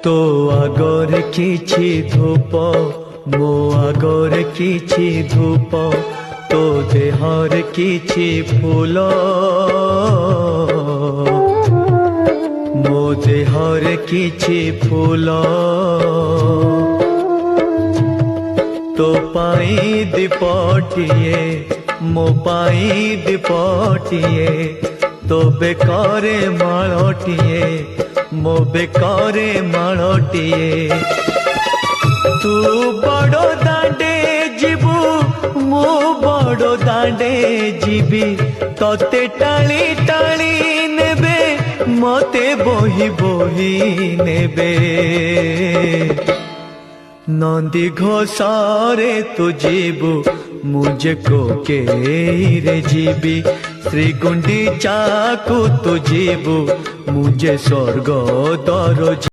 तो आगरे किछि धूप मो आगरे किछि धूप तो देहर किछि फूल मो देहर किछि फूल तो पाई दीपटिए मो पाई दीपटिए तो बेकारे माळटिए मो बेकारे माळटिए तू बड़ो दांडे जीबू मो बड़ो दांडे जीबी तोते टाली टाली नेबे मते बोही बोही नेबे नंदी घोषारे तू जीबू मुझे को के रे जीबी श्री गुंडीचा को तू जीबू मुझे स्वर्ग दर